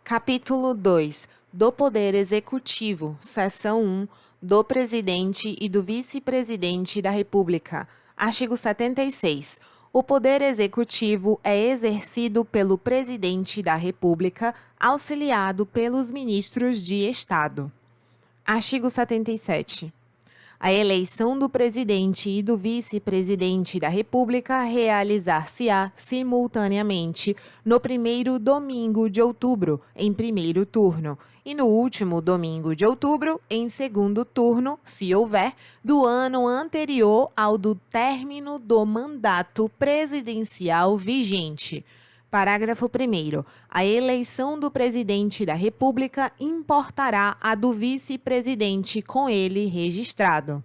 Capítulo 2 do Poder Executivo, Seção 1, do Presidente e do Vice-Presidente da República. Artigo 76. O Poder Executivo é exercido pelo Presidente da República, auxiliado pelos Ministros de Estado. Artigo 77. A eleição do presidente e do vice-presidente da República realizar-se-á simultaneamente no primeiro domingo de outubro, em primeiro turno, e no último domingo de outubro, em segundo turno, se houver, do ano anterior ao do término do mandato presidencial vigente. Parágrafo 1º. A eleição do presidente da República importará a do vice-presidente com ele registrado.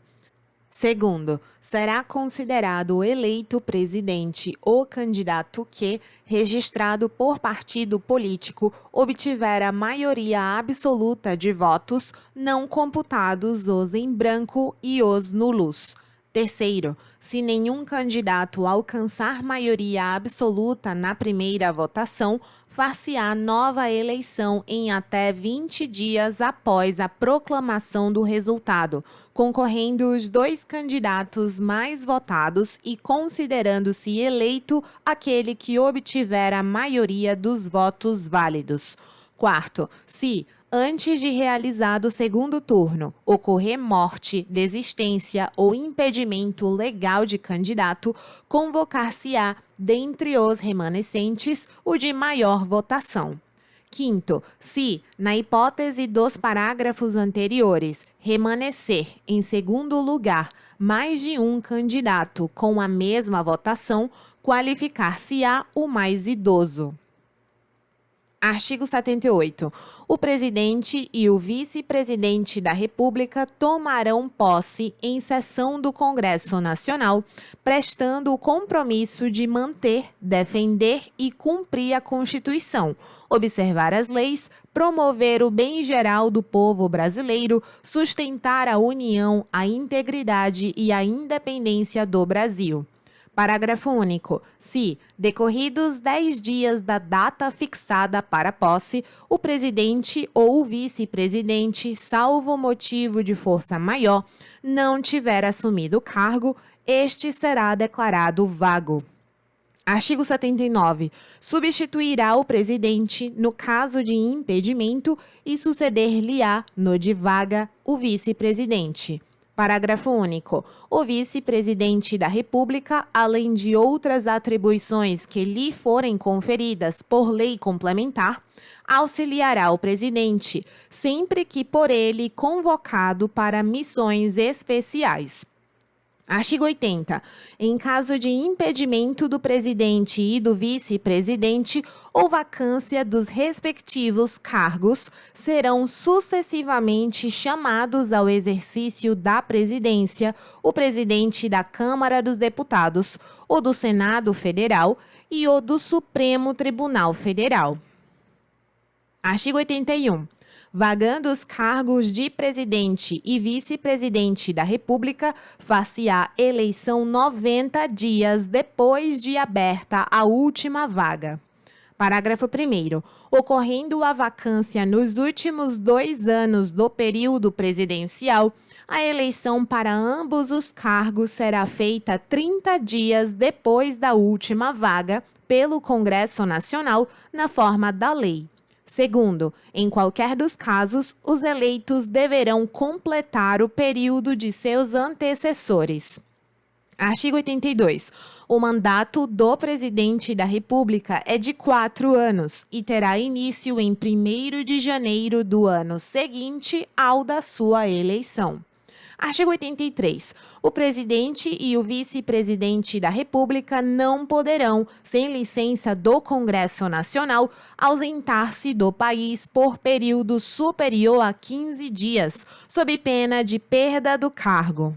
Segundo, será considerado eleito presidente o candidato que, registrado por partido político, obtiver a maioria absoluta de votos, não computados os em branco e os nulos. Terceiro, se nenhum candidato alcançar maioria absoluta na primeira votação, far-se-á nova eleição em até 20 dias após a proclamação do resultado, concorrendo os dois candidatos mais votados e considerando-se eleito aquele que obtiver a maioria dos votos válidos. Quarto, se, antes de realizado o segundo turno, ocorrer morte, desistência ou impedimento legal de candidato, convocar-se-á, dentre os remanescentes, o de maior votação. Quinto, se, na hipótese dos parágrafos anteriores, remanescer em segundo lugar mais de um candidato com a mesma votação, qualificar-se-á o mais idoso. Artigo 78. O presidente e o vice-presidente da República tomarão posse em sessão do Congresso Nacional, prestando o compromisso de manter, defender e cumprir a Constituição, observar as leis, promover o bem geral do povo brasileiro, sustentar a união, a integridade e a independência do Brasil. Parágrafo único. Se, decorridos 10 dias da data fixada para a posse, o presidente ou o vice-presidente, salvo motivo de força maior, não tiver assumido o cargo, este será declarado vago. Artigo 79. Substituirá o presidente, no caso de impedimento, e suceder-lhe-á, no de vaga, o vice-presidente. Parágrafo único. O vice-presidente da República, além de outras atribuições que lhe forem conferidas por lei complementar, auxiliará o presidente, sempre que por ele convocado para missões especiais. Artigo 80. Em caso de impedimento do presidente e do vice-presidente ou vacância dos respectivos cargos, serão sucessivamente chamados ao exercício da presidência o presidente da Câmara dos Deputados, o do Senado Federal e o do Supremo Tribunal Federal. Artigo 81. Vagando os cargos de presidente e vice-presidente da República, far-se-á eleição 90 dias depois de aberta a última vaga. Parágrafo 1º. Ocorrendo a vacância nos últimos 2 anos do período presidencial, a eleição para ambos os cargos será feita 30 dias depois da última vaga pelo Congresso Nacional, na forma da lei. Segundo, em qualquer dos casos, os eleitos deverão completar o período de seus antecessores. Artigo 82. O mandato do presidente da República é de 4 anos e terá início em 1º de janeiro do ano seguinte ao da sua eleição. Artigo 83. O presidente e o vice-presidente da República não poderão, sem licença do Congresso Nacional, ausentar-se do país por período superior a 15 dias, sob pena de perda do cargo.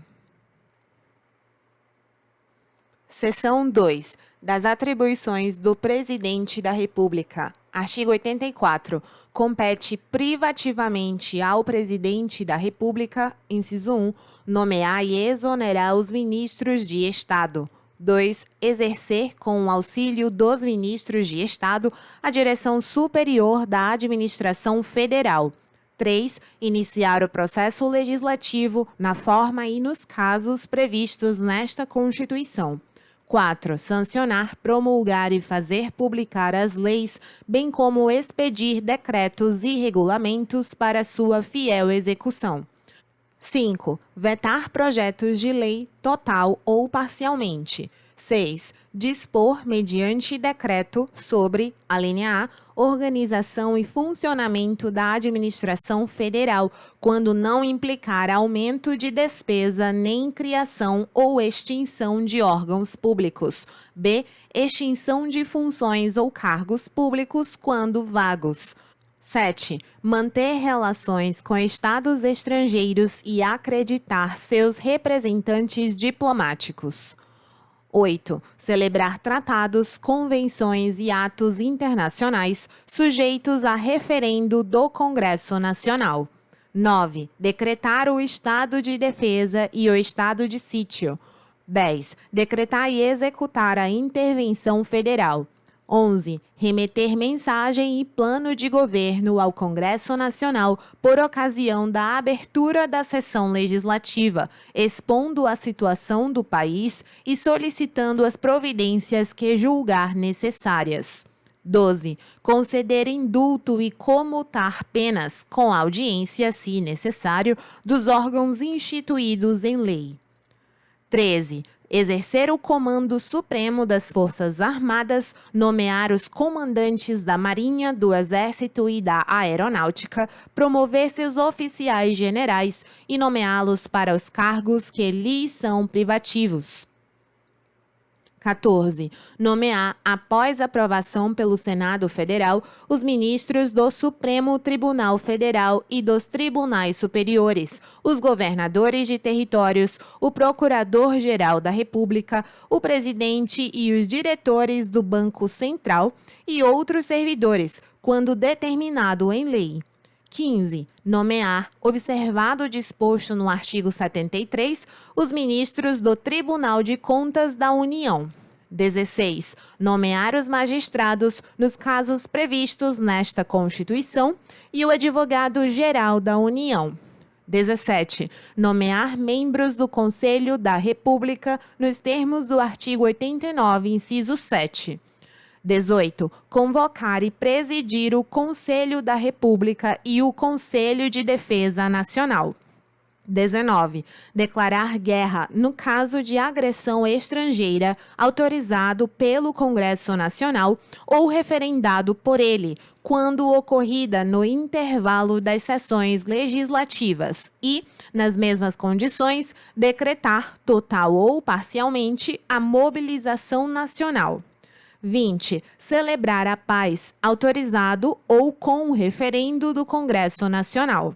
Seção 2. Das atribuições do Presidente da República. Artigo 84. Compete privativamente ao Presidente da República, inciso 1, nomear e exonerar os ministros de Estado. 2. Exercer, com o auxílio dos ministros de Estado, a direção superior da administração federal. 3. Iniciar o processo legislativo na forma e nos casos previstos nesta Constituição. 4. Sancionar, promulgar e fazer publicar as leis, bem como expedir decretos e regulamentos para sua fiel execução. 5. Vetar projetos de lei total ou parcialmente. 6. Dispor, mediante decreto, sobre, alínea A, organização e funcionamento da administração federal, quando não implicar aumento de despesa nem criação ou extinção de órgãos públicos. B. Extinção de funções ou cargos públicos quando vagos. 7. Manter relações com estados estrangeiros e acreditar seus representantes diplomáticos. 8. Celebrar tratados, convenções e atos internacionais sujeitos a referendo do Congresso Nacional. 9. Decretar o estado de defesa e o estado de sítio. 10. Decretar e executar a intervenção federal. 11. Remeter mensagem e plano de governo ao Congresso Nacional por ocasião da abertura da sessão legislativa, expondo a situação do país e solicitando as providências que julgar necessárias. 12. Conceder indulto e comutar penas, com audiência, se necessário, dos órgãos instituídos em lei. 13. Exercer o comando supremo das Forças Armadas, nomear os comandantes da Marinha, do Exército e da Aeronáutica, promover seus oficiais generais e nomeá-los para os cargos que lhes são privativos. 14. Nomear, após aprovação pelo Senado Federal, os ministros do Supremo Tribunal Federal e dos Tribunais Superiores, os governadores de territórios, o Procurador-Geral da República, o presidente e os diretores do Banco Central e outros servidores, quando determinado em lei. 15. Nomear, observado o disposto no artigo 73, os ministros do Tribunal de Contas da União. 16. Nomear os magistrados nos casos previstos nesta Constituição e o advogado-geral da União. 17. Nomear membros do Conselho da República nos termos do artigo 89, inciso 7. 18. Convocar e presidir o Conselho da República e o Conselho de Defesa Nacional. 19. Declarar guerra no caso de agressão estrangeira autorizado pelo Congresso Nacional ou referendado por ele, quando ocorrida no intervalo das sessões legislativas e, nas mesmas condições, decretar, total ou parcialmente, a mobilização nacional. 20. Celebrar a paz, autorizado ou com o referendo do Congresso Nacional.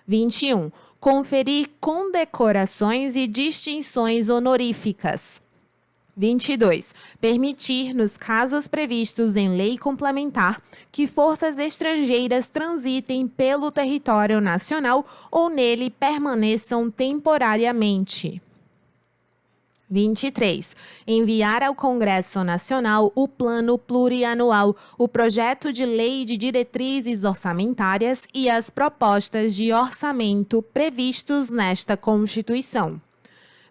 21. Conferir condecorações e distinções honoríficas. 22. Permitir, nos casos previstos em lei complementar, que forças estrangeiras transitem pelo território nacional ou nele permaneçam temporariamente. 23. Enviar ao Congresso Nacional o Plano Plurianual, o projeto de lei de diretrizes orçamentárias e as propostas de orçamento previstos nesta Constituição.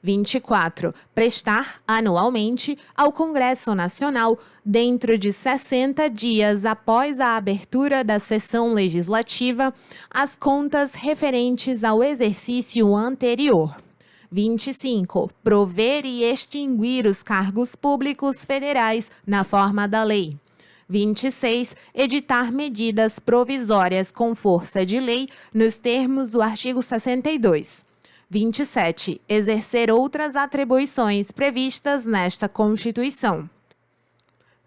24. Prestar anualmente ao Congresso Nacional, dentro de 60 dias após a abertura da sessão legislativa, as contas referentes ao exercício anterior. 25. Prover e extinguir os cargos públicos federais na forma da lei. 26. Editar medidas provisórias com força de lei nos termos do artigo 62. 27. Exercer outras atribuições previstas nesta Constituição.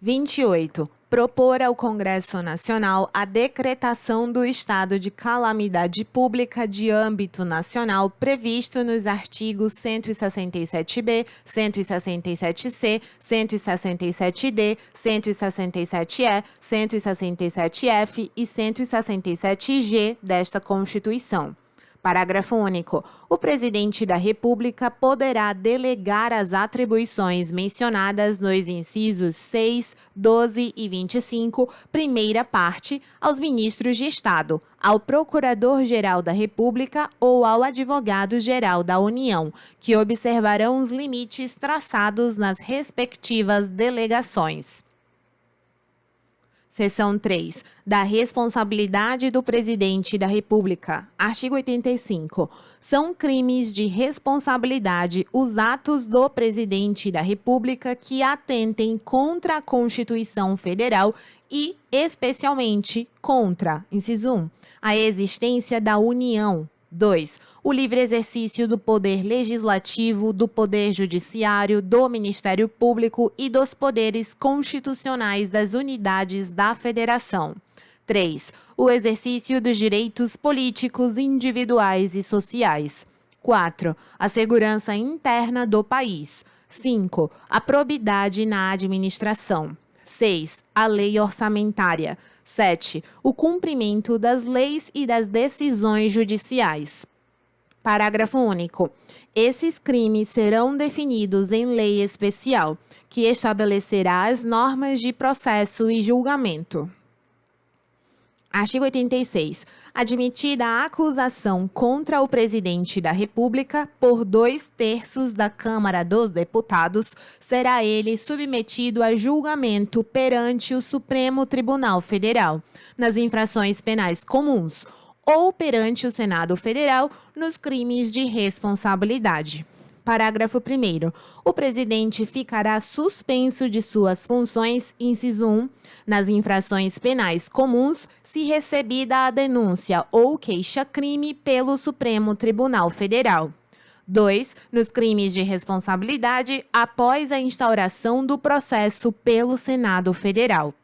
28. Propor ao Congresso Nacional a decretação do estado de calamidade pública de âmbito nacional previsto nos artigos 167b, 167c, 167d, 167e, 167f e 167g desta Constituição. Parágrafo único. O presidente da República poderá delegar as atribuições mencionadas nos incisos 6, 12 e 25, primeira parte, aos ministros de Estado, ao Procurador-Geral da República ou ao Advogado-Geral da União, que observarão os limites traçados nas respectivas delegações. Seção 3. Da responsabilidade do Presidente da República. Artigo 85. São crimes de responsabilidade os atos do Presidente da República que atentem contra a Constituição Federal e, especialmente, contra, inciso 1, a existência da União. 2. O livre exercício do poder legislativo, do poder judiciário, do Ministério Público e dos poderes constitucionais das unidades da Federação. 3. O exercício dos direitos políticos individuais e sociais. 4. A segurança interna do país. 5. A probidade na administração. 6. A lei orçamentária. 7. O cumprimento das leis e das decisões judiciais. Parágrafo único. Esses crimes serão definidos em lei especial, que estabelecerá as normas de processo e julgamento. Artigo 86. Admitida a acusação contra o Presidente da República por 2/3 da Câmara dos Deputados, será ele submetido a julgamento perante o Supremo Tribunal Federal, nas infrações penais comuns, ou perante o Senado Federal, nos crimes de responsabilidade. Parágrafo 1º. O presidente ficará suspenso de suas funções, inciso 1, nas infrações penais comuns, se recebida a denúncia ou queixa-crime pelo Supremo Tribunal Federal. 2. Nos crimes de responsabilidade, após a instauração do processo pelo Senado Federal.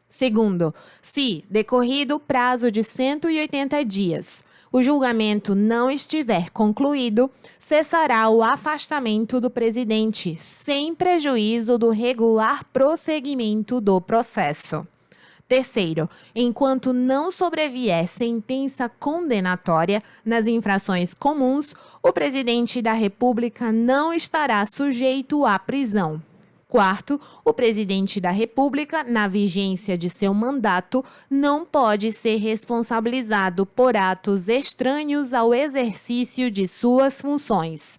Segundo, se, decorrido o prazo de 180 dias, o julgamento não estiver concluído, cessará o afastamento do presidente, sem prejuízo do regular prosseguimento do processo. Terceiro, enquanto não sobrevier sentença condenatória nas infrações comuns, o presidente da República não estará sujeito à prisão. Quarto, o presidente da República, na vigência de seu mandato, não pode ser responsabilizado por atos estranhos ao exercício de suas funções.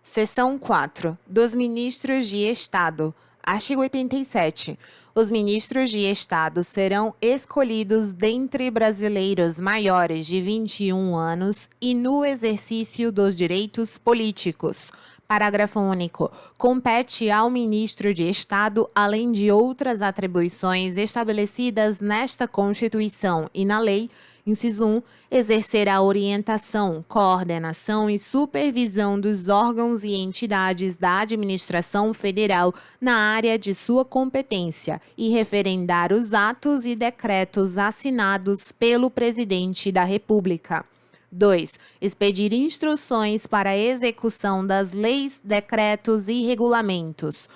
Seção 4. Dos ministros de Estado. Artigo 87. Os ministros de Estado serão escolhidos dentre brasileiros maiores de 21 anos e no exercício dos direitos políticos. Parágrafo único. Compete ao ministro de Estado, além de outras atribuições estabelecidas nesta Constituição e na lei, inciso 1, exercer a orientação, coordenação e supervisão dos órgãos e entidades da administração federal na área de sua competência e referendar os atos e decretos assinados pelo Presidente da República. 2. Expedir instruções para a execução das leis, decretos e regulamentos.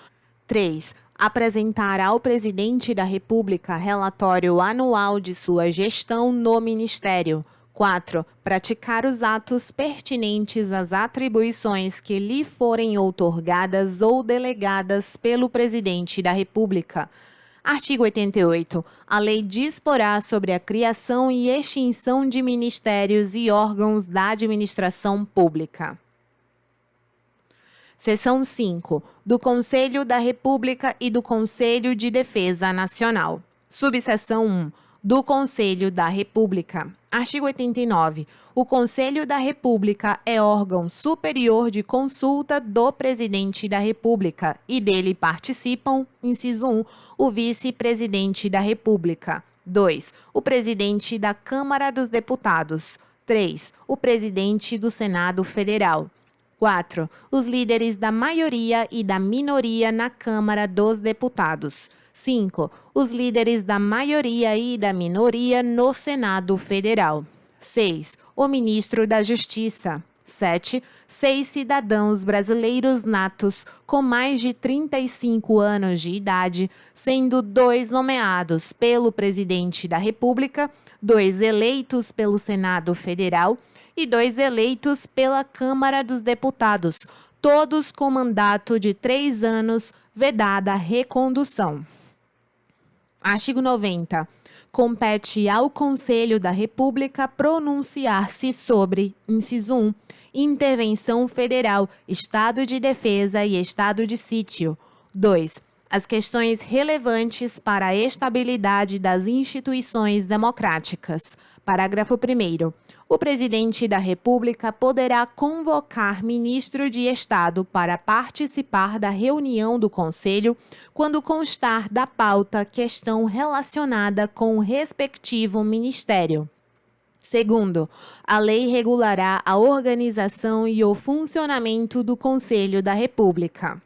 3. Apresentar ao Presidente da República relatório anual de sua gestão no Ministério. 4. Praticar os atos pertinentes às atribuições que lhe forem outorgadas ou delegadas pelo Presidente da República. Artigo 88. A lei disporá sobre a criação e extinção de ministérios e órgãos da administração pública. Seção 5. Do Conselho da República e do Conselho de Defesa Nacional. Subseção 1. Do Conselho da República. Artigo 89. O Conselho da República é órgão superior de consulta do Presidente da República e dele participam, inciso 1, o Vice-Presidente da República. 2. O Presidente da Câmara dos Deputados. 3. O Presidente do Senado Federal. 4. Os líderes da maioria e da minoria na Câmara dos Deputados. 5. Os líderes da maioria e da minoria no Senado Federal. 6. O ministro da Justiça. 7. 6 cidadãos brasileiros natos com mais de 35 anos de idade, sendo 2 nomeados pelo Presidente da República, 2 eleitos pelo Senado Federal e 2 eleitos pela Câmara dos Deputados, todos com mandato de 3 anos, vedada a recondução. Artigo 90. Compete ao Conselho da República pronunciar-se sobre, inciso 1, intervenção federal, estado de defesa e estado de sítio. 2. As questões relevantes para a estabilidade das instituições democráticas. Parágrafo 1º. O Presidente da República poderá convocar ministro de Estado para participar da reunião do Conselho quando constar da pauta questão relacionada com o respectivo ministério. Segundo, a lei regulará a organização e o funcionamento do Conselho da República.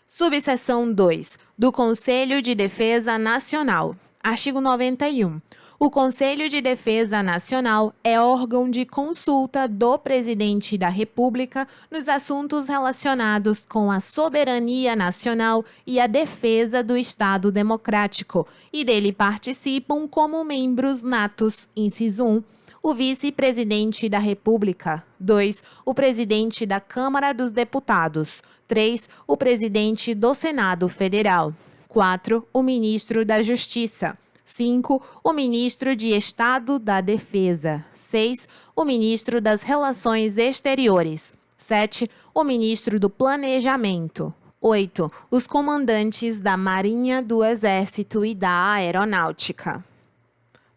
Subseção 2. Do Conselho de Defesa Nacional. Artigo 91. O Conselho de Defesa Nacional é órgão de consulta do Presidente da República nos assuntos relacionados com a soberania nacional e a defesa do Estado Democrático, e dele participam como membros natos, inciso 1, o Vice-Presidente da República. 2. O Presidente da Câmara dos Deputados. 3. O Presidente do Senado Federal. 4. O Ministro da Justiça. 5. O Ministro de Estado da Defesa. 6. O Ministro das Relações Exteriores. 7. O Ministro do Planejamento. 8. Os comandantes da Marinha, do Exército e da Aeronáutica.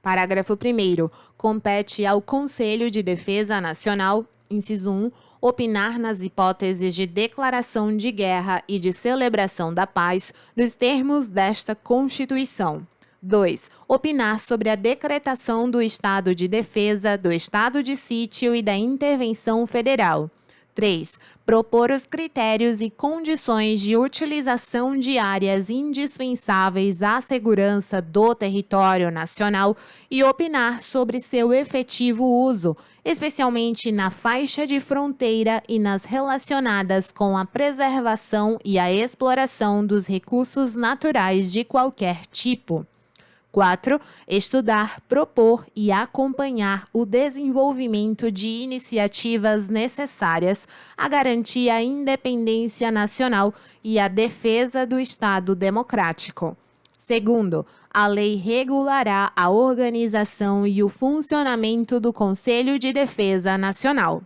Parágrafo 1º. Compete ao Conselho de Defesa Nacional, inciso 1, opinar nas hipóteses de declaração de guerra e de celebração da paz nos termos desta Constituição. 2. Opinar sobre a decretação do estado de defesa, do estado de sítio e da intervenção federal. 3. Propor os critérios e condições de utilização de áreas indispensáveis à segurança do território nacional e opinar sobre seu efetivo uso, especialmente na faixa de fronteira e nas relacionadas com a preservação e a exploração dos recursos naturais de qualquer tipo. 4. Estudar, propor e acompanhar o desenvolvimento de iniciativas necessárias à garantir a independência nacional e a defesa do Estado democrático. Segundo, a lei regulará a organização e o funcionamento do Conselho de Defesa Nacional.